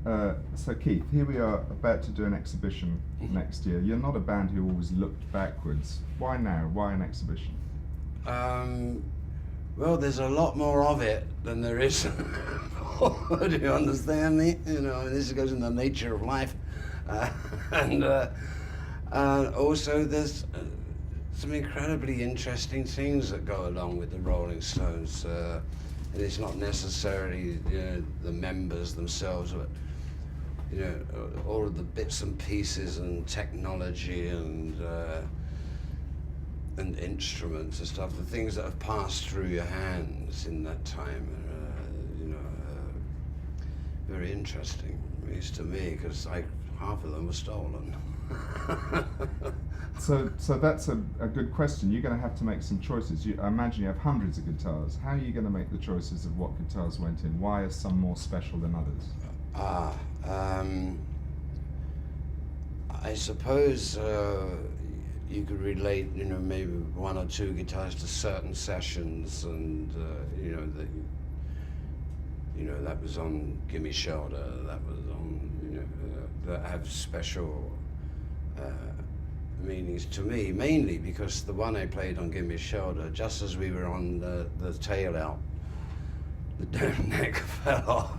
So Keith, here we are about to do an exhibition next year. You're not a band who always looked backwards. Why now? Why an exhibition? Well, there's a lot more of it than there is. Do you understand me? You know, this goes in the nature of life, and also there's some incredibly interesting things that go along with the Rolling Stones. And it's not necessarily the members themselves, but all of the bits and pieces and technology and instruments and stuff, the things that have passed through your hands in that time are very interesting, at least to me, because half of them were stolen. So that's a good question. You're going to have to make some choices. I imagine you have hundreds of guitars. How are you going to make the choices of what guitars went in? Why are some more special than others? I suppose you could relate, maybe one or two guitars to certain sessions, and that was on Gimme Shelter. That was on, that have special meanings to me, mainly because the one I played on Gimme Shelter, just as we were on the tail out, the damn neck fell off.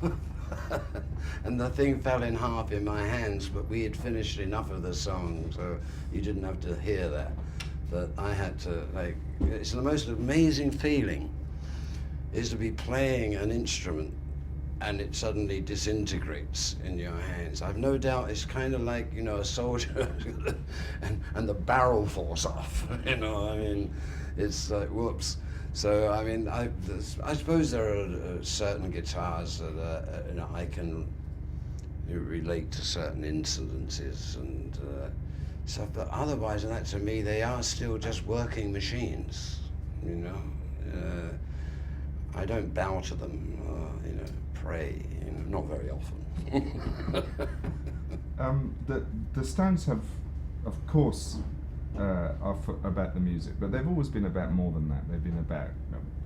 And the thing fell in half in my hands, but we had finished enough of the song, so you didn't have to hear that. But I had to, it's the most amazing feeling, is to be playing an instrument and it suddenly disintegrates in your hands. I've no doubt it's kind of like, a soldier and the barrel falls off, it's like, whoops. So, I suppose there are certain guitars that I can relate to certain incidences and stuff, but otherwise, that to me, they are still just working machines, I don't bow to them, pray, not very often. The Stones have, of course, are about the music, but they've always been about more than that. They've been about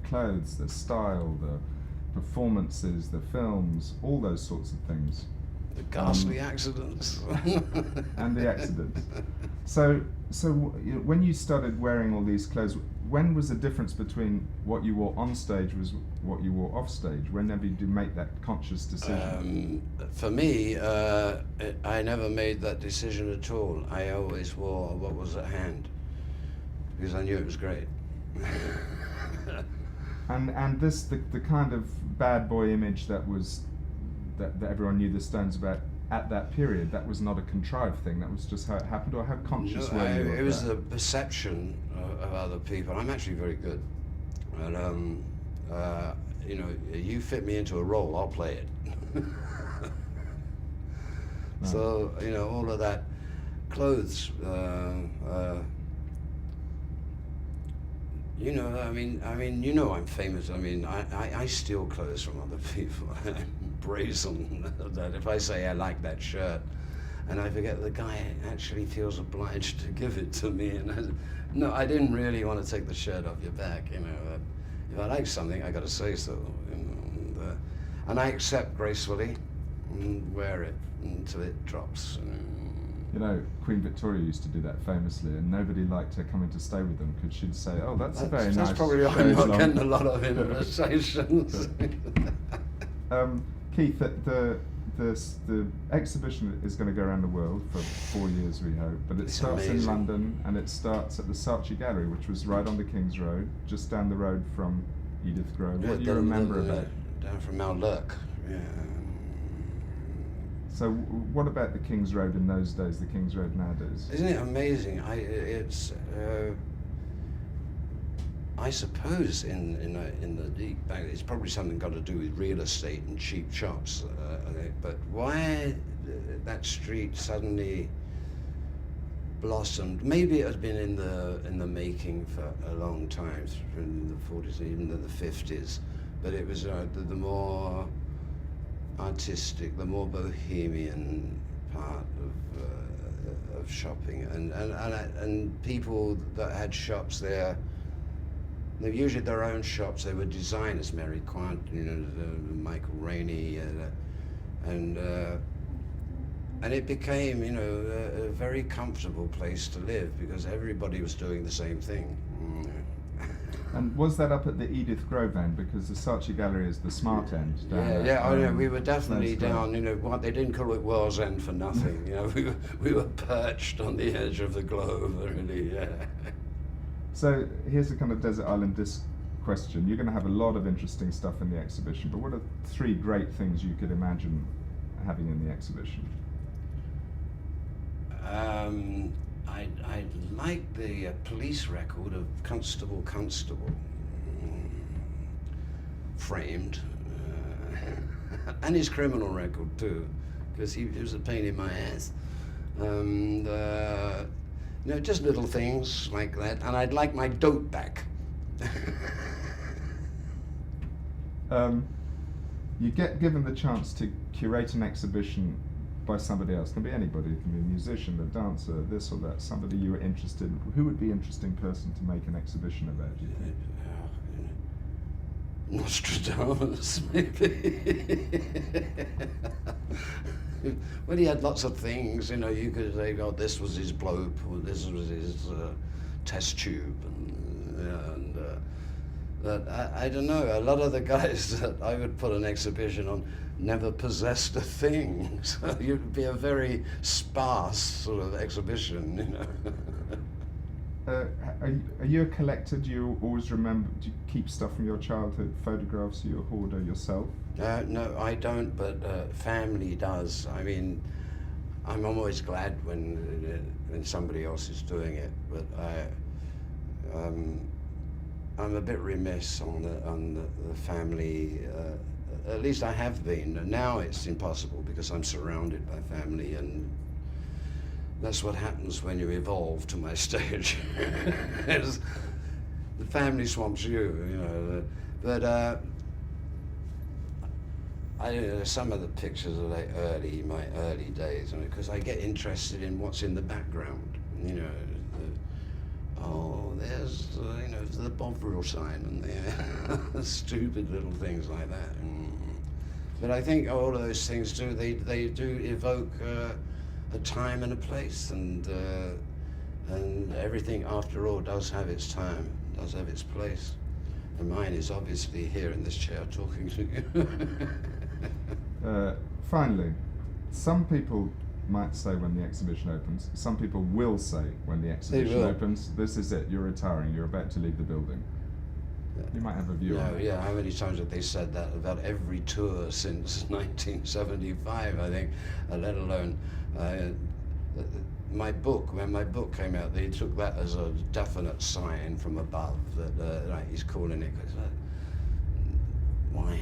clothes, the style, the performances, the films, all those sorts of things. The ghastly accidents. And the accidents. So when you started wearing all these clothes, when was the difference between what you wore on stage was what you wore off stage? Whenever did you make that conscious decision? For me, I never made that decision at all. I always wore what was at hand because I knew it was great. And this the kind of bad boy image that everyone knew the Stones about at that period, that was not a contrived thing, that was just how it happened, or how conscious were you of it was that? the perception of other people. I'm actually very good. And you fit me into a role, I'll play it. So, all of that clothes, I'm famous. I steal clothes from other people. Brazen that if I say I like that shirt, and I forget the guy actually feels obliged to give it to me, and no, I didn't really want to take the shirt off your back. If I like something, I got to say so. And I accept gracefully and wear it until it drops. Queen Victoria used to do that famously, and nobody liked her coming to stay with them because she'd say, "Oh, that's a very nice." That's probably why I'm not getting a lot of invitations. Keith, the exhibition is going to go around the world for 4 years, we hope, but it starts in London, and it starts at the Saatchi Gallery, which was right on the King's Road, just down the road from Edith Grove. What do you remember of that? Down from Mount Lurk, yeah. So what about the King's Road in those days, the King's Road nowadays? Isn't it amazing? I suppose in the deep back, it's probably something got to do with real estate and cheap shops. But why that street suddenly blossomed? Maybe it had been in the making for a long time, in the 40s, even in the 50s. But it was the more artistic, the more bohemian part of shopping, and people that had shops there. They're usually their own shops. They were designers, Mary Quant, Michael Rainey, and it became, you know, a very comfortable place to live because everybody was doing the same thing. And was that up at the Edith Grove end? Because the Saatchi Gallery is the smart end. Down Yeah, we were definitely Glen down. You know, what they didn't call it World's End for nothing. You know, we were perched on the edge of the globe, really. Yeah. So here's a kind of desert island disc question. You're going to have a lot of interesting stuff in the exhibition, but what are 3 great things you could imagine having in the exhibition? I'd like the police record of Constable framed, and his criminal record too, because he was a pain in my ass. And you know, just little things like that. And I'd like my dope back. You get given the chance to curate an exhibition by somebody else. It can be anybody. It can be a musician, a dancer, this or that. Somebody you were interested in. Who would be an interesting person to make an exhibition about, do you think? Nostradamus, maybe. Well, he had lots of things, you know. You could say, oh, this was his blope, or this was his test tube, and that I don't know. A lot of the guys that I would put an exhibition on never possessed a thing, so it would be a very sparse sort of exhibition, you know. Are you a collector? Do you always remember? Do you keep stuff from your childhood? Photographs? Are you a hoarder yourself? No, I don't, but family does. I mean, I'm always glad when somebody else is doing it, but I'm a bit remiss on the family. At least I have been. Now it's impossible because I'm surrounded by family, and that's what happens when you evolve to my stage. The family swamps you, you know. But some of the pictures are like my early days, because I get interested in what's in the background, you know. There's you know, the Bovril sign and the stupid little things like that. But I think all of those things they do evoke a time and a place, and everything after all does have its time, does have its place. And mine is obviously here in this chair talking to you. Finally, some people might say when the exhibition opens, some people will say when the exhibition opens, this is it, you're retiring, you're about to leave the building. You might have a view on it. Yeah, how many times have they said that about every tour since 1975, I think, let alone my book. When my book came out, they took that as a definite sign from above that like he's calling it. Why,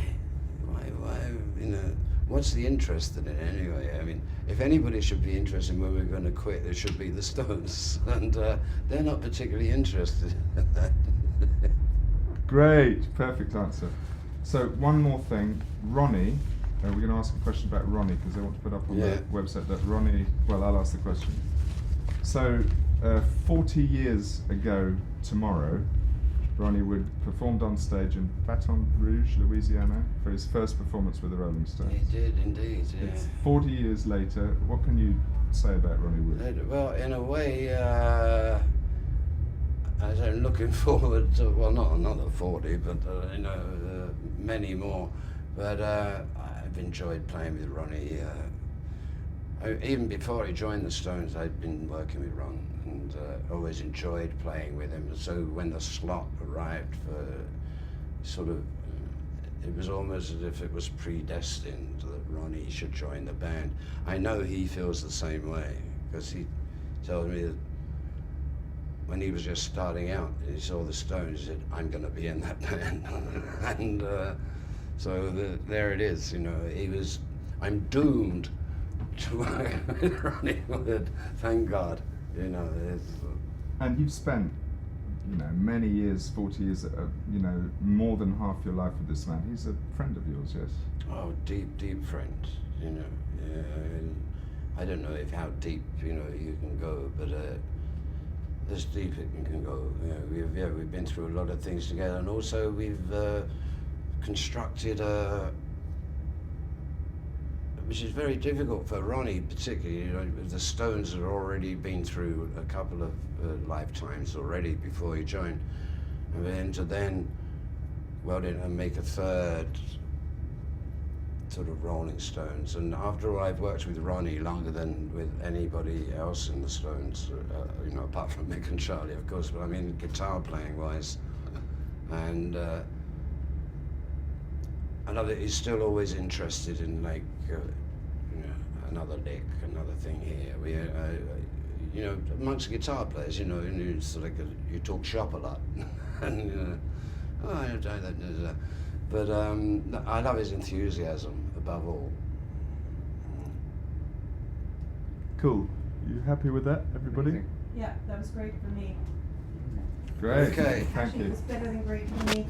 you know, what's the interest in it anyway? I mean, if anybody should be interested in when we're going to quit, it should be the Stones, and they're not particularly interested in that. Great, perfect answer. So one more thing, Ronnie, we're going to ask a question about Ronnie because I want to put up on the website that Ronnie, well, I'll ask the question. So 40 years ago tomorrow, Ronnie Wood performed on stage in Baton Rouge, Louisiana, for his first performance with the Rolling Stones. He did indeed, yeah. It's 40 years later. What can you say about Ronnie Wood? Well, in a way, I'm looking forward to, well, not another 40, but you know, many more. But I've enjoyed playing with Ronnie. Even before he joined the Stones, I'd been working with Ron, and always enjoyed playing with him. So when the slot arrived for sort of, it was almost as if it was predestined that Ronnie should join the band. I know he feels the same way, because he told me that when he was just starting out, he saw the Stones, he said, I'm going to be in that band. And so there it is, you know. I'm doomed to work with Ronnie Wood, thank God, you know. And you've spent, you know, many years, 40 years, you know, more than half your life with this man. He's a friend of yours, yes? Oh, deep, deep friend, you know. Yeah, I don't know how deep, you know, you can go, but as deep it can go. You know, we've been through a lot of things together, and also we've constructed which is very difficult for Ronnie, particularly. You know, the Stones had already been through a couple of lifetimes already before he joined, and then to and make a third sort of Rolling Stones. And after all, I've worked with Ronnie longer than with anybody else in the Stones, you know, apart from Mick and Charlie, of course. But I mean, guitar playing wise, and. Another is still always interested in, like, you know, another lick, another thing here. We, you know, amongst guitar players, you know, you sort of you talk shop a lot, and you know, but I love his enthusiasm above all. Cool. You happy with that, everybody? Amazing. Yeah, that was great for me. Great. Okay. Thank Actually, it you. was better than great for me.